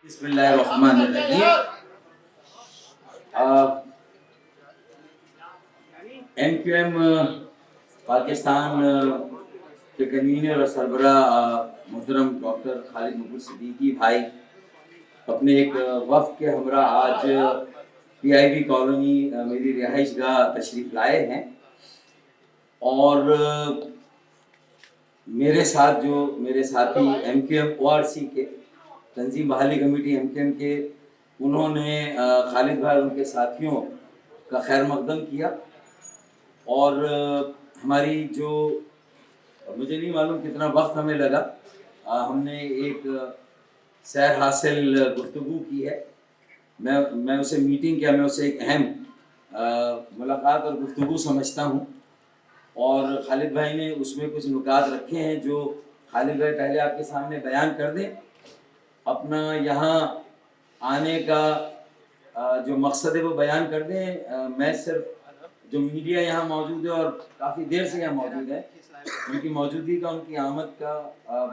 بسم اللہ الرحمن الرحیم۔ ایم کیو ایم پاکستان کے کنوینر اور سربراہ محترم ڈاکٹر خالد مقبول صدیقی بھائی اپنے ایک وفد کے ہمراہ آج پی آئی بی کالونی میری رہائش گاہ تشریف لائے ہیں، اور میرے ساتھ جو میرے ساتھی M Q M O R C کے تنظیم بحالی کمیٹی ایم کیو ایم کے، انہوں نے خالد بھائی ان کے ساتھیوں کا خیر مقدم کیا، اور ہماری جو مجھے نہیں معلوم کتنا وقت ہمیں لگا، ہم نے ایک سیر حاصل گفتگو کی ہے۔ میں اسے میٹنگ کیا، میں اسے ایک اہم ملاقات اور گفتگو سمجھتا ہوں، اور خالد بھائی نے اس میں کچھ نکات رکھے ہیں جو خالد بھائی پہلے آپ کے سامنے بیان کر دیں۔ اپنا یہاں آنے کا جو مقصد ہے وہ بیان کر دیں۔ میں صرف جو میڈیا یہاں موجود ہے اور کافی دیر سے یہاں موجود ہے، ان کی موجودگی کا، ان کی آمد کا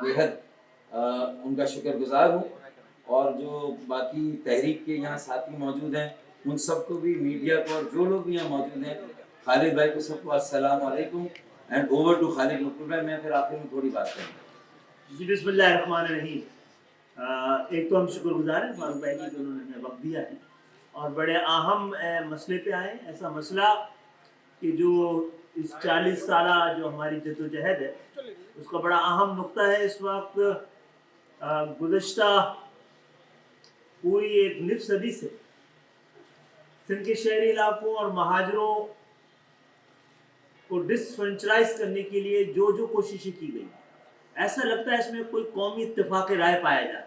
بے حد ان کا شکر گزار ہوں، اور جو باقی تحریک کے یہاں ساتھی موجود ہیں ان سب کو بھی، میڈیا کو، اور جو لوگ بھی یہاں موجود ہیں، خالد بھائی کو سب کو السلام علیکم، اینڈ اوور ٹو خالد مقبول بھائی۔ میں پھر آخر میں تھوڑی بات کروں گا۔ جی بسم اللہ الرحمن الرحیم۔ ایک تو ہم شکر گزار ہیں فاروق بھائی کی کہ انہوں نے ہمیں وقت دیا ہے اور بڑے اہم مسئلے پہ آئے، ایسا مسئلہ کہ جو اس 40 سالہ جو ہماری جدوجہد ہے اس کا بڑا اہم نقطہ ہے۔ اس وقت گزشتہ پوری ایک نصف صدی سے سندھ کے شہری علاقوں اور مہاجروں کو ڈسفرنچلائز کرنے کے لیے جو کوششیں کی گئی، ایسا لگتا ہے اس میں کوئی قومی اتفاق رائے پایا جاتا ہے۔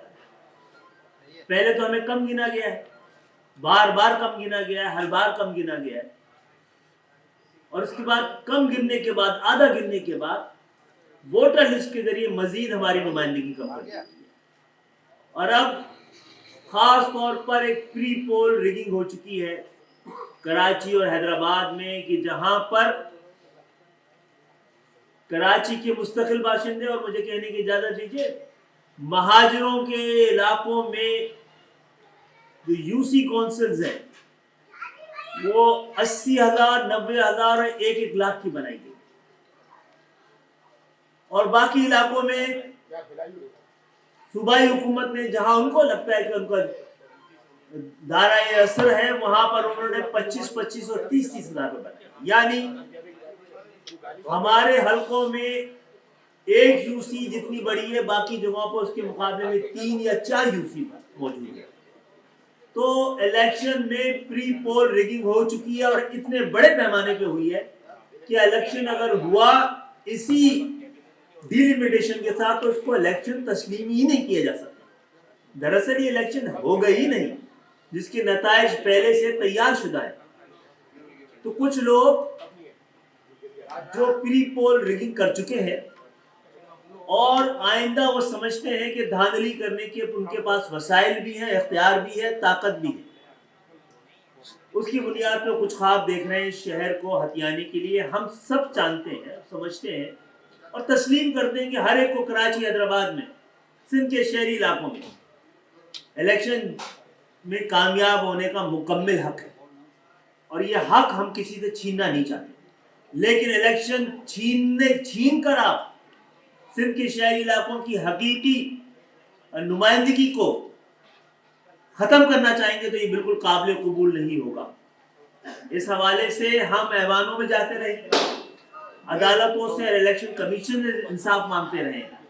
پہلے تو ہمیں کم گنا گیا ہے، بار بار کم گنا گیا ہے، ہر بار کم گنا گیا ہے، اور اس کے بعد کم گننے کے بعد، آدھا گننے کے بعد ووٹر لسٹ کے ذریعے مزید ہماری نمائندگی کم کر دی ہے، اور اب خاص طور پر ایک پری پول ریگنگ ہو چکی ہے کراچی اور حیدرآباد میں، کہ جہاں پر کراچی کے مستقل باشندے، اور مجھے کہنے کی اجازت دیجیے مہاجروں کے علاقوں میں جو یو سی کونسلز ہیں وہ 80,000، 90,000 اور 1 لاکھ کی بنائی گئی، اور باقی علاقوں میں صوبائی حکومت نے جہاں ان کو لگتا ہے کہ ان کا دائرۂ اثر ہے، وہاں پر انہوں نے 25 اور 30 ہزار روپے بنائے۔ یعنی ہمارے حلقوں میں ایک یو سی جتنی بڑی ہے، باقی جگہوں پر اس کے مقابلے میں 3 یا 4 یو سی موجود ہے۔ تو الیکشن میں پری پول ریگنگ ہو چکی ہے، اور اتنے بڑے پیمانے پہ ہوئی ہے کہ الیکشن اگر ہوا اسی ڈیلیمیٹیشن کے ساتھ تو اس کو الیکشن تسلیم ہی نہیں کیا جا سکتا۔ دراصل یہ الیکشن ہو گئی ہی نہیں، جس کے نتائج پہلے سے تیار شدہ ہے۔ تو کچھ لوگ جو پری پول ریگنگ کر چکے ہیں اور آئندہ وہ سمجھتے ہیں کہ دھاندلی کرنے کے ان کے پاس وسائل بھی ہیں، اختیار بھی ہے، طاقت بھی ہے، اس کی بنیاد پہ کچھ خواب دیکھ رہے ہیں شہر کو ہتھیانے کے لیے۔ ہم سب جانتے ہیں، سمجھتے ہیں اور تسلیم کرتے ہیں کہ ہر ایک کو کراچی، حیدرآباد میں، سندھ کے شہری علاقوں میں الیکشن میں کامیاب ہونے کا مکمل حق ہے، اور یہ حق ہم کسی سے چھیننا نہیں چاہتے۔ لیکن الیکشن چھین کر آپ سندھ کے شہری علاقوں کی حقیقی نمائندگی کو ختم کرنا چاہیں گے تو یہ بالکل قابل قبول نہیں ہوگا۔ اس حوالے سے ہم ایوانوں میں جاتے رہے ہیں، عدالتوں سے اور الیکشن کمیشن سے انصاف مانگتے رہے ہیں،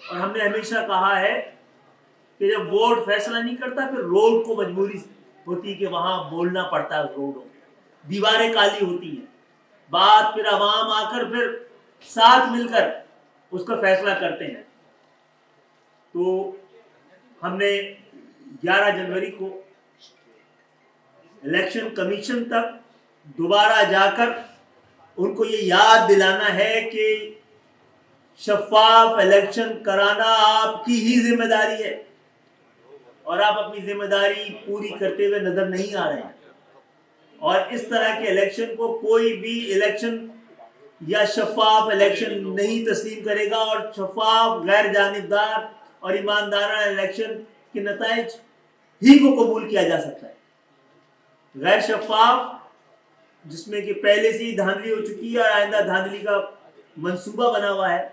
اور ہم نے ہمیشہ کہا ہے کہ جب ووٹ فیصلہ نہیں کرتا پھر روڈ کو مجبوری ہوتی کہ وہاں بولنا پڑتا ہے، روڈوں دیواریں کالی ہوتی ہیں، بات پھر عوام آ کر پھر ساتھ مل کر اس کا فیصلہ کرتے ہیں۔ تو ہم نے 11 جنوری کو الیکشن کمیشن تک دوبارہ جا کر ان کو یہ یاد دلانا ہے کہ شفاف الیکشن کرانا آپ کی ہی ذمہ داری ہے، اور آپ اپنی ذمہ داری پوری کرتے ہوئے نظر نہیں آ رہے ہیں، اور اس طرح کے الیکشن کو کوئی بھی الیکشن یا شفاف الیکشن نہیں تسلیم کرے گا، اور شفاف، غیر جانبدار اور ایماندارانہ الیکشن کے نتائج ہی کو قبول کیا جا سکتا ہے۔ غیر شفاف جس میں کہ پہلے سے ہی دھاندلی ہو چکی ہے اور آئندہ دھاندلی کا منصوبہ بنا ہوا ہے،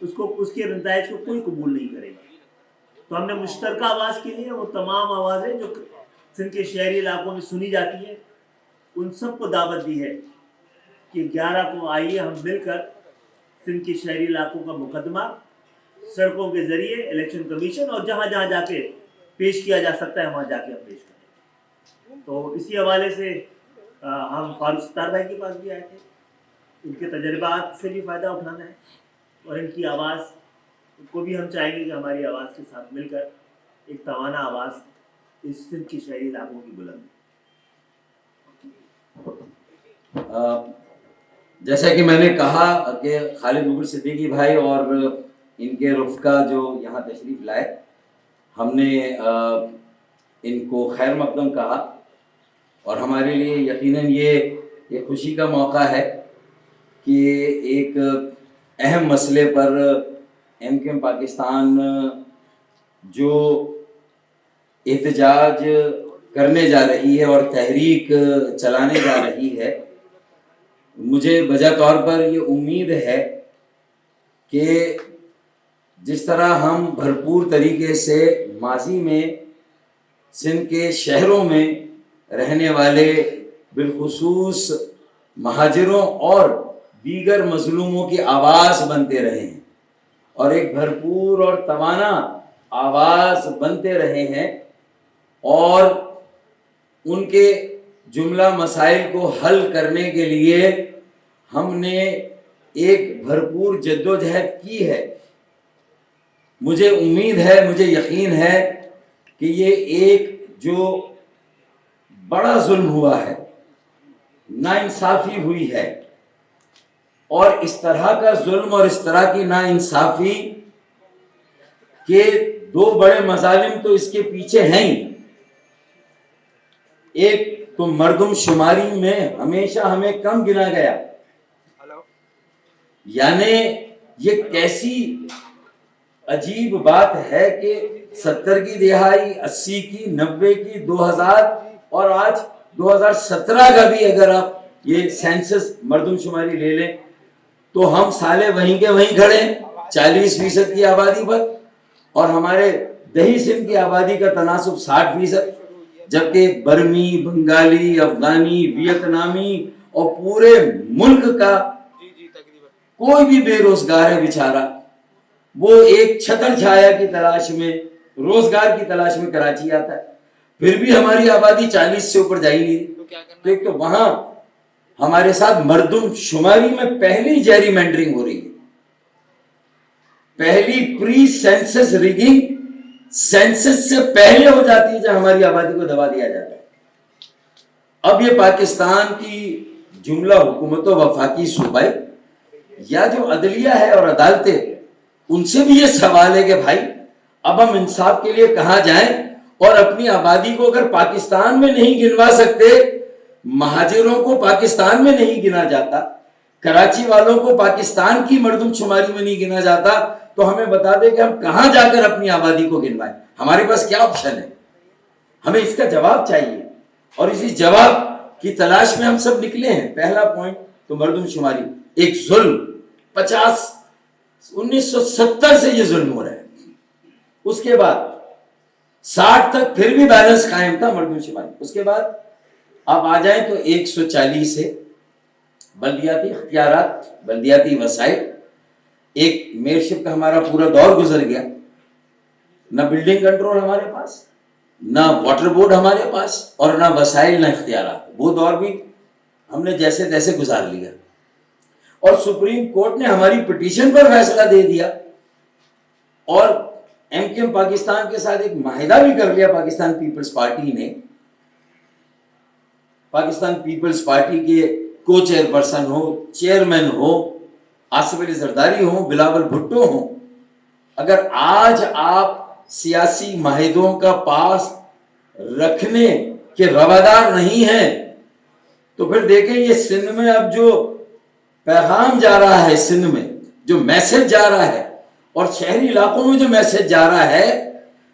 اس کے نتائج کو کوئی قبول نہیں کرے گا۔ تو ہم نے مشترکہ آواز کے لیے وہ تمام آوازیں جو سندھ کے شہری علاقوں میں سنی جاتی ہیں ان سب کو دعوت دی ہے کہ 11 کو آئیے ہم مل کر سندھ کے شہری علاقوں کا مقدمہ سڑکوں کے ذریعے الیکشن کمیشن اور جہاں جہاں جا کے پیش کیا جا سکتا ہے وہاں جا کے ہم پیش کریں۔ تو اسی حوالے سے ہم فاروق ستار بھائی کے پاس بھی آئے تھے، ان کے تجربات سے بھی فائدہ اٹھانا ہے اور ان کی آواز کو بھی ہم چاہیں گے کہ ہماری آواز کے ساتھ مل کر ایک توانا آواز اس سندھ کی شہری علاقوں کی بلند۔ جیسا کہ میں نے کہا کہ خالد ببر صدیقی بھائی اور ان کے رفقا جو یہاں تشریف لائے، ہم نے ان کو خیر مقدم کہا اور ہمارے لیے یقیناً یہ خوشی کا موقع ہے کہ ایک اہم مسئلے پر MQM پاکستان جو احتجاج کرنے جا رہی ہے اور تحریک چلانے جا رہی ہے، مجھے بجا طور پر یہ امید ہے کہ جس طرح ہم بھرپور طریقے سے ماضی میں سندھ کے شہروں میں رہنے والے بالخصوص مہاجروں اور دیگر مظلوموں کی آواز بنتے رہے ہیں اور ایک بھرپور اور توانا آواز بنتے رہے ہیں اور ان کے جملہ مسائل کو حل کرنے کے لیے ہم نے ایک بھرپور جدوجہد کی ہے، مجھے امید ہے، مجھے یقین ہے کہ یہ ایک جو بڑا ظلم ہوا ہے، ناانصافی ہوئی ہے، اور اس طرح کا ظلم اور اس طرح کی ناانصافی کے دو بڑے مظالم تو اس کے پیچھے ہیں ہی۔ ایک تو مردم شماری میں ہمیشہ ہمیں کم گنا گیا، یعنی یہ کیسی عجیب بات ہے کہ 70 کی دہائی، 80 کی، 90 کی، 2000 اور آج 2017 کا بھی اگر آپ یہ سینسس مردم شماری لے لیں تو ہم سالے وہیں کے وہیں کھڑے ہیں 40% کی آبادی پر، اور ہمارے دیہی سندھ کی آبادی کا تناسب 60%، جبکہ برمی، بنگالی، افغانی، ویتنامی اور پورے ملک کا کوئی بھی بے روزگار ہے بیچارہ، وہ ایک چھتر چھایا کی تلاش میں، روزگار کی تلاش میں کراچی آتا ہے، پھر بھی ہماری آبادی 40 سے اوپر جائی نہیں، کیونکہ وہاں ہمارے ساتھ مردم شماری میں پہلی جیری مینڈرنگ ہو رہی ہے، پہلی پری سینسس ریگنگ سینسس سے پہلے ہو جاتی ہے جب ہماری آبادی کو دبا دیا جاتا ہے۔ اب یہ پاکستان کی جملہ حکومتوں وفاقی صوبائی یا جو عدلیہ ہے اور عدالتیں، ان سے بھی یہ سوال ہے کہ بھائی اب ہم انصاف کے لیے کہاں جائیں، اور اپنی آبادی کو اگر پاکستان میں نہیں گنوا سکتے، مہاجروں کو پاکستان میں نہیں گنا جاتا، کراچی والوں کو پاکستان کی مردم شماری میں نہیں گنا جاتا، تو ہمیں بتا دے کہ ہم کہاں جا کر اپنی آبادی کو گنوائیں، ہمارے پاس کیا آپشن ہے؟ ہمیں اس کا جواب چاہیے، اور اسی جواب کی تلاش میں ہم سب نکلے ہیں۔ پہلا پوائنٹ تو مردم شماری ایک ظلم، 1970 سے یہ ظلم ہو رہا ہے، اس کے بعد 60 تک پھر بھی بیلنس قائم تھا مردم شماری، اس کے بعد آپ آ جائیں تو 140 سے بلدیاتی اختیارات، بلدیاتی وسائل، ایک میئرشپ کا ہمارا پورا دور گزر گیا، نہ بلڈنگ کنٹرول ہمارے پاس، نہ واٹر بورڈ ہمارے پاس، اور نہ وسائل نہ اختیارات، وہ دور بھی ہم نے جیسے تیسے گزار لیا، اور سپریم کورٹ نے ہماری پٹیشن پر فیصلہ دے دیا، اور MQM پاکستان کے ساتھ ایک معاہدہ بھی کر لیا پاکستان پیپلز پارٹی نے۔ پاکستان پیپلز پارٹی کے کو چیئرپرسن ہو، چیئرمین ہو، آصف علی زرداری ہوں، بلاول بھٹو ہوں، اگر آج آپ سیاسی معاہدوں کا پاس رکھنے کے روادار نہیں ہیں تو پھر دیکھیں یہ سندھ میں اب جو پیغام جا رہا ہے، سندھ میں جو میسج جا رہا ہے اور شہری علاقوں میں جو میسج جا رہا ہے،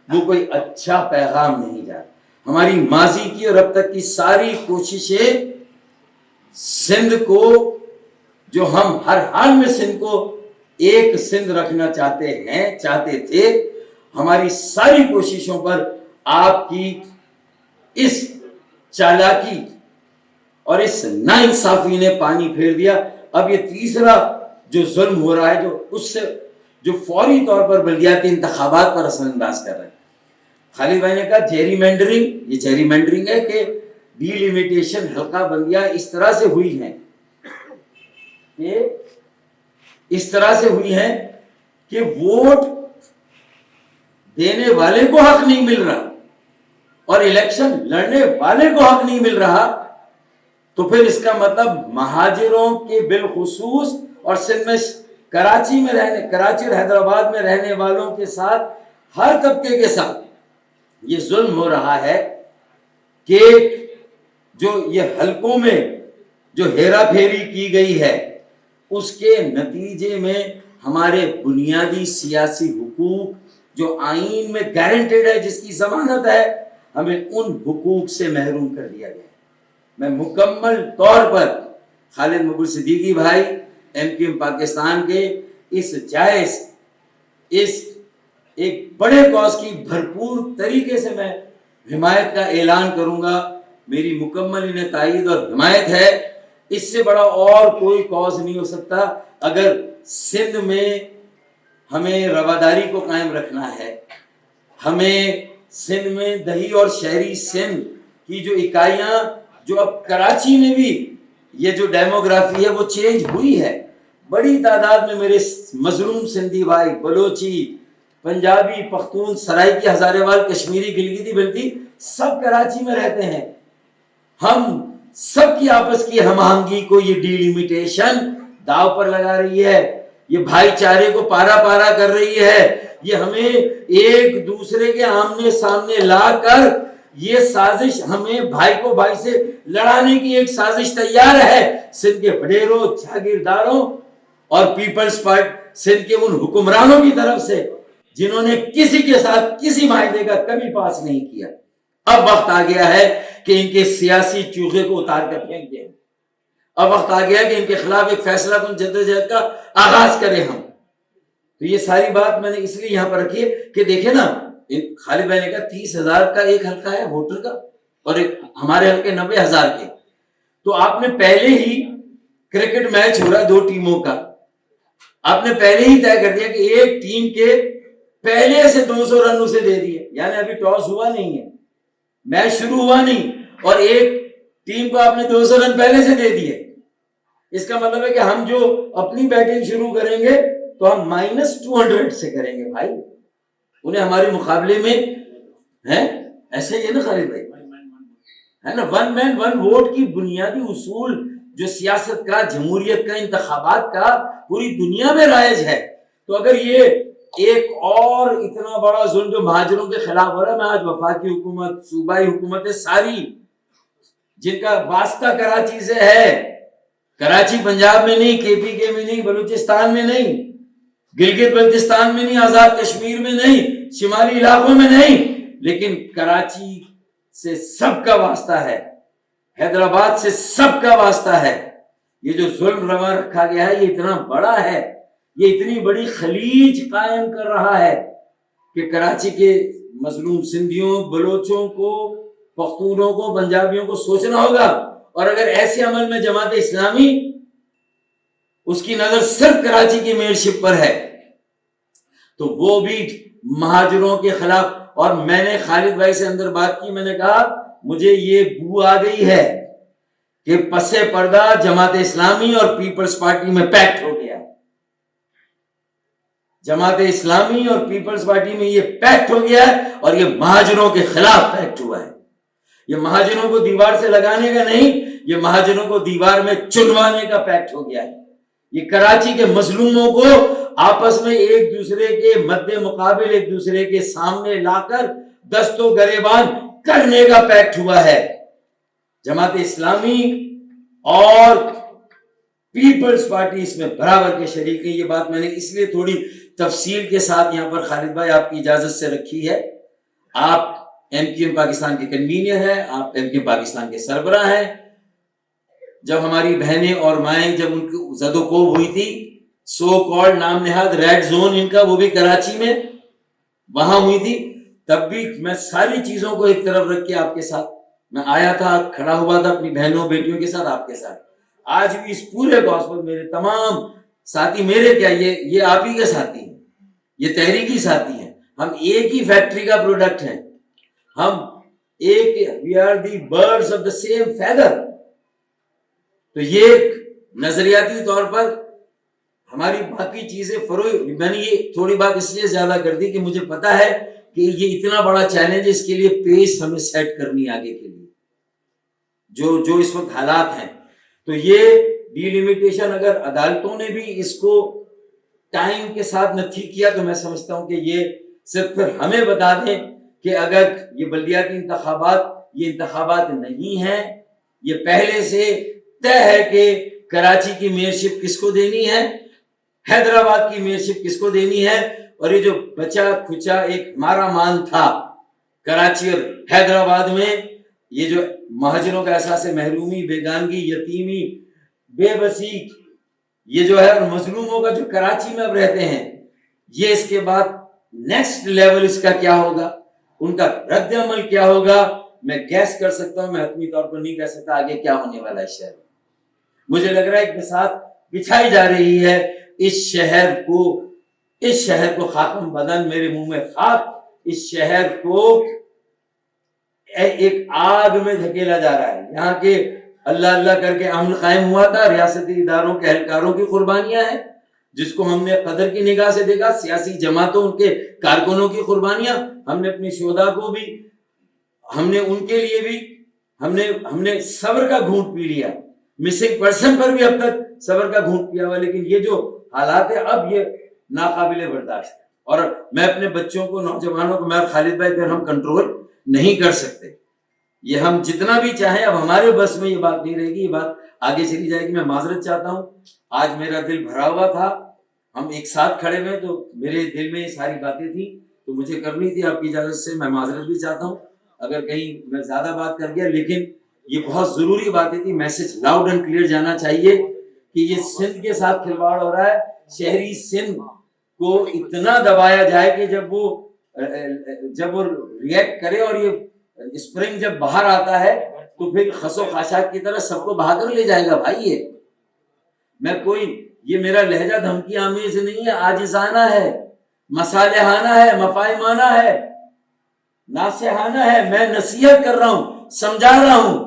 وہ کوئی اچھا پیغام نہیں جا رہا۔ ہماری ماضی کی اور اب تک کی ساری کوششیں سندھ کو، جو ہم ہر حال میں سندھ کو ایک سندھ رکھنا چاہتے تھے، ہماری ساری کوششوں پر آپ کی اس چالاکی اور اس ناانصافی نے پانی پھیر دیا۔ اب یہ تیسرا جو ظلم ہو رہا ہے، جو فوری طور پر بلدیاتی انتخابات پر اثر انداز کر رہے ہیں۔ خالد بھائی نے کہا جیری مینڈرنگ، یہ جیری مینڈرنگ ہے کہ ڈیلیمیٹیشن حلقہ بندیاں اس طرح سے ہوئی ہیں کہ ووٹ دینے والے کو حق نہیں مل رہا اور الیکشن لڑنے والے کو حق نہیں مل رہا، تو پھر اس کا مطلب مہاجروں کے بالخصوص اور سندھ میں کراچی اور حیدرآباد میں رہنے والوں کے ساتھ، ہر طبقے کے ساتھ یہ ظلم ہو رہا ہے کہ جو یہ حلقوں میں جو ہیرا پھیری کی گئی ہے، اس کے نتیجے میں ہمارے بنیادی سیاسی حقوق جو آئین میں گارنٹیڈ ہے، جس کی ضمانت ہے، ہمیں ان حقوق سے محروم کر دیا گیا ہے۔ میں مکمل طور پر خالد مقبول صدیقی بھائی MQM پاکستان کے اس جائز، اس ایک بڑے کاز کی بھرپور طریقے سے میں حمایت کا اعلان کروں گا۔ میری مکمل انہیں تائید اور حمایت ہے۔ اس سے بڑا اور کوئی کاز نہیں ہو سکتا۔ اگر سندھ میں ہمیں رواداری کو قائم رکھنا ہے، ہمیں سندھ میں دہی اور شہری سندھ کی جو اکائیاں، جو اب کراچی میں بھی یہ جو ڈیموگرافی ہے وہ چینج ہوئی ہے، بڑی تعداد میں میرے مظلوم سندھی بھائی، بلوچی، پنجابی، پختون، سرائکی، ہزارے وال، کشمیری، گلگتی، بلتی، سب کراچی میں رہتے ہیں۔ ہم سب کی آپس کی ہم آہنگی کو یہ ڈیلیمیٹیشن داؤ پر لگا رہی ہے، یہ بھائی چارے کو پارا پارا کر رہی ہے، یہ ہمیں ایک دوسرے کے آمنے سامنے لا کر یہ سازش، ہمیں بھائی کو بھائی سے لڑانے کی ایک سازش تیار ہے سندھ کے وڈیروں، جاگیرداروں اور پیپلز پارٹی سندھ کے ان حکمرانوں کی طرف سے جنہوں نے کسی کے ساتھ کسی معاہدے کا کبھی پاس نہیں کیا۔ اب وقت آ گیا ہے کہ ان کے سیاسی چوغے کو اتار کر پھینک دیں۔ اب وقت آ گیا ہے کہ ان کے خلاف ایک فیصلہ کن جدوجہد کا آغاز کریں ہم۔ تو یہ ساری بات میں نے اس لیے یہاں پر رکھی ہے کہ دیکھیں نا، خالد بھائی نے کہا 30,000 کا ایک حلقہ ہے ووٹر کا، اور ایک ہمارے حلقے 90,000 کے۔ تو آپ نے پہلے ہی کرکٹ میچ ہو رہا ہے 2 ٹیموں کا، آپ نے پہلے ہی طے کر دیا کہ ایک ٹیم کے پہلے سے 200 رن اسے دے دیے، یعنی ابھی ٹاس ہوا نہیں ہے، میچ شروع ہوا نہیں، اور ایک ٹیم کو آپ نے 200 رن پہلے سے دے دیے۔ اس کا مطلب ہے کہ ہم جو اپنی بیٹنگ شروع کریں گے تو ہم -200 سے کریں گے بھائی، انہیں ہمارے مقابلے میں ہیں، ایسے ہی ہے نا خالد بھائی، ہے نا؟ 1 مین 1 ووٹ کی بنیادی اصول جو سیاست کا، جمہوریت کا، انتخابات کا پوری دنیا میں رائج ہے۔ تو اگر یہ ایک اور اتنا بڑا ظلم جو مہاجروں کے خلاف ہو رہا ہے، میں آج وفاقی حکومت، صوبائی حکومتیں ساری جن کا واسطہ کراچی سے ہے، کراچی پنجاب میں نہیں، KPK میں نہیں، بلوچستان میں نہیں، گلگت بلتستان میں نہیں، آزاد کشمیر میں نہیں، شمالی علاقوں میں نہیں، لیکن کراچی سے سب کا واسطہ ہے، حیدرآباد سے سب کا واسطہ ہے۔ یہ جو ظلم روا رکھا گیا ہے یہ اتنا بڑا ہے، یہ اتنی بڑی خلیج قائم کر رہا ہے کہ کراچی کے مظلوم سندھیوں، بلوچوں کو، پختونوں کو، پنجابیوں کو سوچنا ہوگا۔ اور اگر ایسے عمل میں جماعت اسلامی اس کی نظر صرف کراچی کی میئرشپ پر ہے تو وہ بھی مہاجروں کے خلاف۔ اور میں نے خالد بھائی سے اندر بات کی، میں نے کہا مجھے یہ بو آ گئی ہے کہ پس پردہ جماعت اسلامی اور پیپلز پارٹی میں پیکٹ ہو گیا، جماعت اسلامی اور پیپلز پارٹی میں یہ پیکٹ ہو گیا ہے، اور یہ مہاجروں کے خلاف پیکٹ ہوا ہے۔ یہ مہاجروں کو دیوار سے لگانے کا نہیں، یہ مہاجروں کو دیوار میں چنوانے کا پیکٹ ہو گیا ہے۔ یہ کراچی کے مظلوموں کو آپس میں ایک دوسرے کے مد مقابل، ایک دوسرے کے سامنے لا کر دست و گریبان کرنے کا پیکٹ ہوا ہے۔ جماعت اسلامی اور پیپلز پارٹی اس میں برابر کے شریک ہیں۔ یہ بات میں نے اس لیے تھوڑی تفصیل کے ساتھ یہاں پر خالد بھائی آپ کی اجازت سے رکھی ہے آپ ایم کیو ایم پاکستان کے کنوینر ہیں, آپ ایم کیو ایم پاکستان کے سربراہ ہیں. جب ہماری بہنیں اور مائیں جب ان کی زد و کوب ہوئی تھی, سو کالڈ نام نہاد ریڈ زون ان کا, وہ بھی کراچی میں وہاں ہوئی تھی, تب بھی میں ساری چیزوں کو ایک طرف رکھ کے آپ کے ساتھ میں آیا تھا, کھڑا ہوا تھا اپنی بہنوں بیٹیوں کے ساتھ, آپ کے ساتھ. آج بھی اس پورے گاسپل میرے تمام ساتھی, میرے کیا یہ آپ ہی کے ساتھی ہیں, یہ تحریکی ساتھی ہیں. ہم ایک ہی فیکٹری کا پروڈکٹ ہیں, ہم ایک, we are the birds of the same feather. تو یہ نظریاتی طور پر ہماری باقی چیزیں میں نے یہ تھوڑی بات اس لیے زیادہ کر دی کہ مجھے پتا ہے کہ یہ اتنا بڑا چیلنج, اس کے لیے پیس ہمیں سیٹ کرنی آگے کے لیے جو اس وقت حالات ہیں. تو یہ ڈیلیمیٹیشن اگر عدالتوں نے بھی اس کو ٹائم کے ساتھ نہ ٹھیک کیا تو میں سمجھتا ہوں کہ یہ صرف پھر ہمیں بتا دیں کہ اگر یہ بلدیاتی انتخابات, یہ انتخابات نہیں ہیں, یہ پہلے سے طے ہے کہ کراچی کی میئرشپ کس کو دینی ہے, حیدرآباد کی میئرشپ کس کو دینی ہے, اور یہ جو بچا کھچا ایک ہمارا مان تھا کراچی اور حیدرآباد میں, یہ جو مہاجروں کا احساس محرومی, بیگانگی, یتیمی, بے بسی, یہ جو ہے, اور مظلوموں کا جو کراچی میں اب رہتے ہیں, یہ اس کے بعد نیکسٹ لیول اس کا کیا ہوگا, ان کا رد عمل کیا ہوگا, میں گیس کر سکتا ہوں, میں حتمی طور پر نہیں کہہ سکتا آگے کیا ہونے والا ہے شہر. مجھے لگ رہا ہے ایک بساط بچھائی جا رہی ہے اس شہر کو خاکم بدن, میرے منہ میں خاک, اس شہر کو ایک آگ میں دھکیلا جا رہا ہے. یہاں کے اللہ اللہ کر کے امن قائم ہوا تھا, ریاستی اداروں کے اہلکاروں کی قربانیاں ہیں جس کو ہم نے قدر کی نگاہ سے دیکھا, سیاسی جماعتوں ان کے کارکنوں کی قربانیاں, ہم نے اپنی شہداء کو بھی, ہم نے ان کے لیے بھی ہم نے صبر کا گھونٹ پی لیا, مسنگ پرسن پر بھی اب تک صبر کا گھونٹ پیا ہوا, لیکن یہ جو حالات ہے اب یہ ناقابل برداشت ہے. اور میں اپنے بچوں کو, نوجوانوں کو, میں اور خالد بھائی پھر ہم کنٹرول نہیں کر سکتے, یہ ہم جتنا بھی چاہیں اب ہمارے بس میں یہ بات نہیں رہے گی, یہ بات آگے چلی جائے گی. میں معذرت چاہتا ہوں, آج میرا دل بھرا ہوا تھا, ہم ایک ساتھ کھڑے ہوئے تو میرے دل میں یہ ساری باتیں تھیں تو مجھے کرنی تھی. آپ کی اجازت سے میں معذرت بھی چاہتا ہوں اگر کہیں میں زیادہ بات کر گیا, لیکن یہ بہت ضروری باتیں تھی. میسج لاؤڈ اینڈ کلیئر جانا چاہیے کہ یہ سندھ کے ساتھ کھلواڑ ہو رہا ہے. شہری سندھ کو اتنا دبایا جائے کہ جب وہ ریئیکٹ کرے, اور یہ اسپرنگ جب باہر آتا ہے تو پھر خس و خاشاک کی طرح سب کو بہا کر لے جائے گا. بھائی یہ میرا لہجہ دھمکی آمیز نہیں ہے, عاجزانہ ہے, مصالحانہ ہے, مفاہمانہ ہے, ناصحانہ ہے. میں نصیحت کر رہا ہوں, سمجھا رہا ہوں,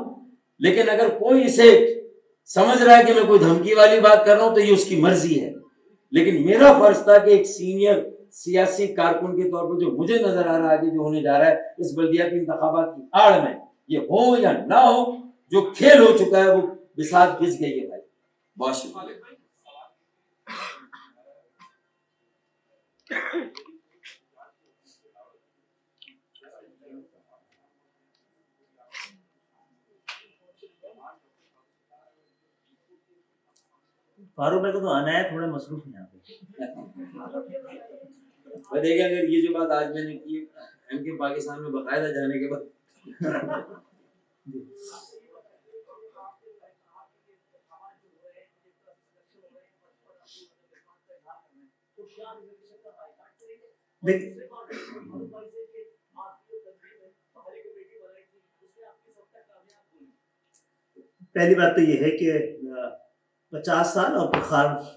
لیکن اگر کوئی اسے سمجھ رہا ہے کہ میں کوئی دھمکی والی بات کر رہا ہوں تو یہ اس کی مرضی ہے. لیکن میرا فرض تھا کہ ایک سینئر سیاسی کارکن کے طور پر جو مجھے نظر آ رہا ہے آگے جو ہونے جا رہا ہے اس بلدیاتی انتخابات کی آڑ میں, یہ ہو یا نہ ہو, جو کھیل ہو چکا ہے وہ بساط بج گئی ہے. بھائی بہت شکریہ. فاروق بھائی کو تو آنا ہے, تھوڑے مصروف ہیں یہاں پہ. دیکھیں اگر یہ جو بات آج میں نے کی ایم کے پاکستان میں باقاعدہ جانے کے بعد پہلی بات تو یہ ہے کہ 50 سال اور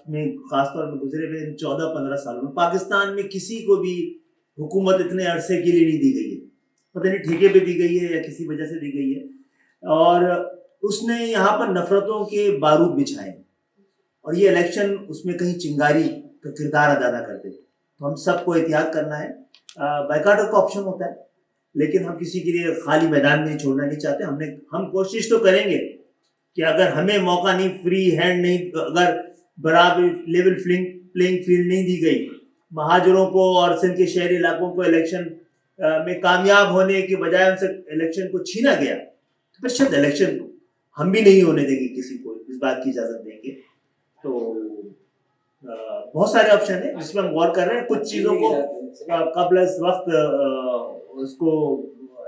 میں خاص طور پر گزرے ہوئے 14-15 سالوں میں پاکستان میں کسی کو بھی حکومت اتنے عرصے کے لیے نہیں دی گئی ہے. پتہ نہیں ٹھیکے پہ دی گئی ہے یا کسی وجہ سے دی گئی ہے, اور اس نے یہاں پر نفرتوں کے بارود بچھائے, اور یہ الیکشن اس میں کہیں چنگاری کا کردار ادا کرتے. تو ہم سب کو احتیاط کرنا ہے. بائیکاٹ کا آپشن ہوتا ہے, لیکن ہم کسی کے لیے خالی میدان میں چھوڑنا نہیں چاہتے. ہم کوشش تو کریں گے کہ اگر ہمیں موقع نہیں, فری ہینڈ نہیں, اگر برابر لیول پلینگ فیلڈ نہیں دی گئی مہاجروں کو اور سندھ کے شہری علاقوں کو الیکشن میں کامیاب ہونے کے بجائے ان سے الیکشن کو چھینا گیا, تو پھر شاید الیکشن ہم بھی نہیں ہونے دیں گے, کسی کو اس بات کی اجازت دیں گے. تو بہت سارے آپشن ہیں جس میں ہم غور کر رہے ہیں. کچھ چیزوں کو قبل از وقت اس کو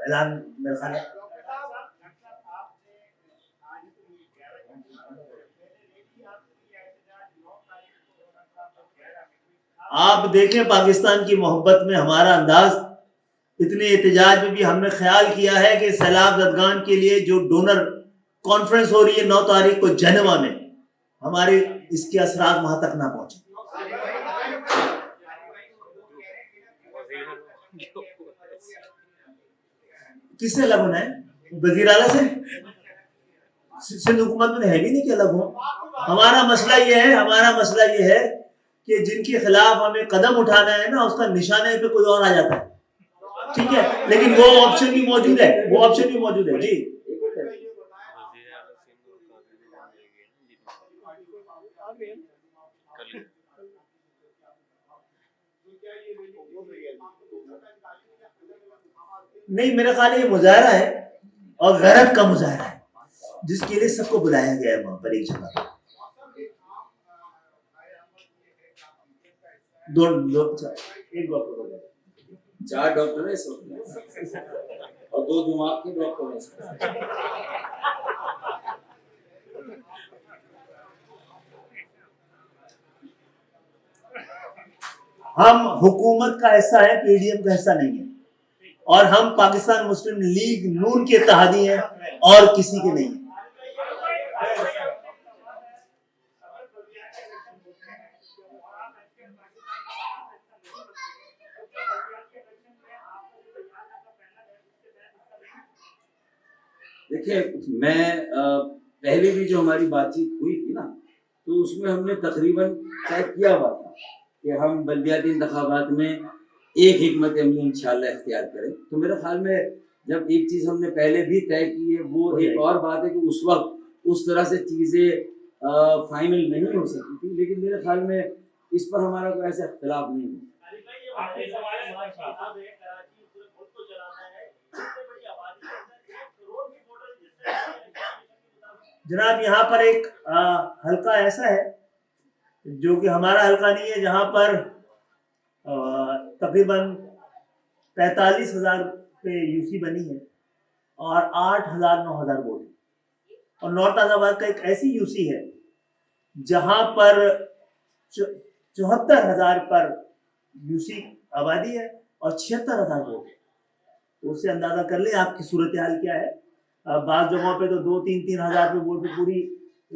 اعلان میرا خیال ہے آپ دیکھیں پاکستان کی محبت میں ہمارا انداز. اتنے احتجاج میں بھی ہم نے خیال کیا ہے کہ سیلاب زدگان کے لیے جو ڈونر کانفرنس ہو رہی ہے 9 تاریخ کو جنیوا میں, ہمارے اس کے اثرات وہاں تک نہ پہنچے. کس سے الگ ہونا ہے؟ وزیر اعلیٰ سے؟ سندھ حکومت میں ہے بھی نہیں کہ الگ ہو. ہمارا مسئلہ یہ ہے کہ جن کے خلاف ہمیں قدم اٹھانا ہے نا, اس کا نشانے پہ کوئی اور آ جاتا ہے. ٹھیک ہے, لیکن وہ آپشن بھی موجود ہے. جی نہیں, میرا خیال یہ مظاہرہ ہے اور غیرت کا مظاہرہ ہے, جس کے لیے سب کو بلایا گیا ہے وہاں پر ایک جگہ. ایک ڈاکٹر 4 ڈاکٹر ہیں اس وقت اور 2 دماغ کے ڈاکٹر ہیں اس وقت. ہم حکومت کا حصہ ہے, پی ڈی ایم کا حصہ نہیں ہے, اور ہم پاکستان مسلم لیگ نون کے اتحادی ہیں اور کسی کے نہیں ہیں. دیکھیں, میں پہلے بھی جو ہماری بات چیت ہوئی تھی نا, تو اس میں ہم نے تقریباً طے کیا ہوا تھا کہ ہم بلدیاتی انتخابات میں ایک حکمت عملی انشاءاللہ اختیار کریں. تو میرے خیال میں جب ایک چیز ہم نے پہلے بھی طے کی ہے, وہ ایک اور بات ہے کہ اس وقت اس طرح سے چیزیں فائنل نہیں ہو سکی تھی, لیکن میرے خیال میں اس پر ہمارا کوئی ایسا اختلاف نہیں ہے. جناب, یہاں پر ایک حلقہ ایسا ہے جو کہ ہمارا حلقہ نہیں ہے, جہاں پر تقریباً 45,000 پہ یو سی بنی ہے اور 8,000-9,000 ووٹ. اور نارتھ آباد کا ایک ایسی یو سی ہے جہاں پر 74,000 پر یو سی آبادی ہے اور 76,000 ووٹ. تو اس سے اندازہ کر لیں آپ کی صورتحال کیا ہے. بعض جگہوں پہ تو 2-3 ہزار پہ ووٹ پہ پوری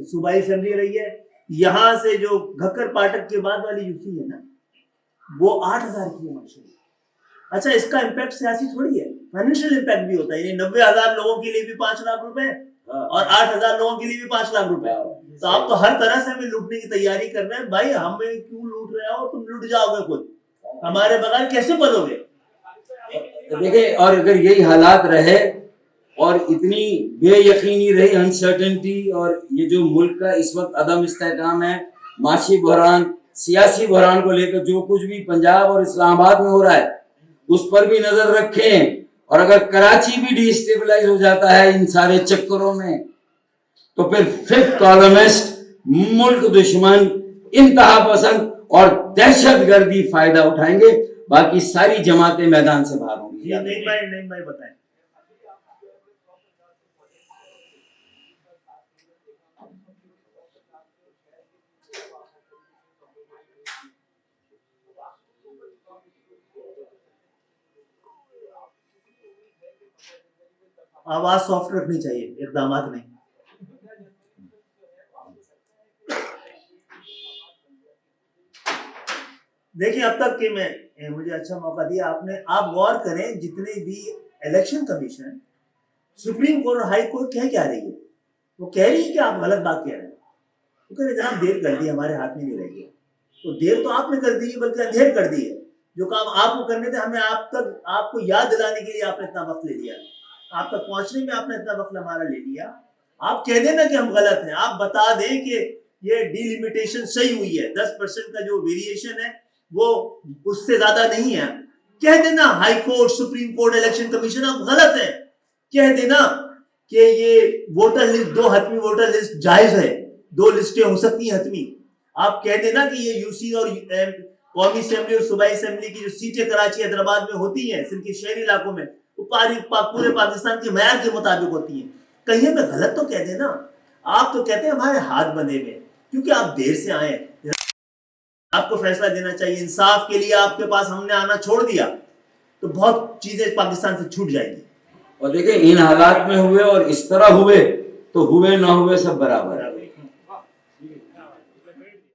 صوبائی اسمبلی رہی ہے. یہاں سے جو گھکر پاٹک کے بعد والی یو سی ہے نا, وہ 8,000 کی ہے ماشاءاللہ. اچھا, اس کا امپیکٹ سیاسی تھوڑی ہے, فائنینشیل امپیکٹ بھی ہوتا ہے. یعنی 90,000 لوگوں کے لیے بھی 5 لاکھ روپے اور 8,000 لوگوں کے لیے بھی 5 لاکھ روپے. تو آپ تو ہر طرح سے ہمیں لوٹنے کی تیاری کر رہے ہیں. بھائی, ہمیں کیوں لوٹ رہے ہو؟ تم لوٹ جاؤ گے خود, ہمارے بغیر کیسے بنو گے؟ دیکھیں, اور اگر یہی حالات رہے اور اتنی بے یقینی رہی, انسرٹنٹی, اور یہ جو ملک کا اس وقت عدم استحکام ہے, معاشی بحران, سیاسی بحران کو لے کر جو کچھ بھی پنجاب اور اسلام آباد میں ہو رہا ہے, اس پر بھی نظر رکھیں. اور اگر کراچی بھی ڈی اسٹیبلائز ہو جاتا ہے ان سارے چکروں میں, تو پھر 5th کالمسٹ, ملک دشمن, انتہا پسند اور دہشت گردی فائدہ اٹھائیں گے. باقی ساری جماعتیں میدان سے باہر ہوں گی. نہیں بھائی بتائیں. آواز سافٹ رکھنی چاہیے, اقدامات نہیں. دیکھیں, اب تک کہ مجھے اچھا موقع دیا آپ نے, آپ غور کریں جتنے بھی الیکشن کمیشن, سپریم کورٹ اور ہائی کورٹ کیا رہی ہے. وہ کہہ رہی ہے کہ آپ غلط بات کہہ رہے ہیں. وہ کہہ رہے جناب دیر کر دی, ہمارے ہاتھ میں نہیں رہ گیا. تو دیر تو آپ نے کر دی ہے, بلکہ اندھیر کر دی ہے. جو کام آپ کو کرنے تھے, ہمیں آپ کو یاد دلانے کے لیے آپ نے اتنا وقت لے لیا. آپ تک پہنچنے میں آپ نے اتنا وقت ہمارا لے لیا. آپ کہہ دیں نا کہ ہم غلط ہیں, آپ بتا دیں کہ یہ ڈیلیمیٹیشن صحیح ہوئی ہے, 10% کا جو ویریشن ہے وہ اس سے زیادہ نہیں ہے. کہہ دینا high court, supreme court, election commission آپ غلط ہیں. کہہ دینا کہ یہ ووٹر لسٹ, 2 حتمی ووٹر لسٹ جائز ہے, 2 لسٹیں ہو سکتی ہیں حتمی. آپ کہہ دینا کہ یہ یو سی قومی اسمبلی اور صوبائی اسمبلی کی جو سیٹیں کراچی حیدرآباد میں ہوتی ہیں سندھ کے شہری علاقوں میں وہ پورے پاکستان کے معیار کے مطابق ہوتی ہیں. کہیں ہمیں غلط تو کہہ دیں نا. آپ تو کہتے ہیں ہمارے ہاتھ بندھے ہوئے کیونکہ آپ دیر سے آئے ہیں. آپ کو فیصلہ دینا چاہیے. انصاف کے لیے آپ کے پاس ہم نے آنا چھوڑ دیا تو بہت چیزیں پاکستان سے چھوٹ جائیں گی. اور دیکھیں ان حالات میں ہوئے اور اس طرح ہوئے تو ہوئے نہ ہوئے سب برابر ہے.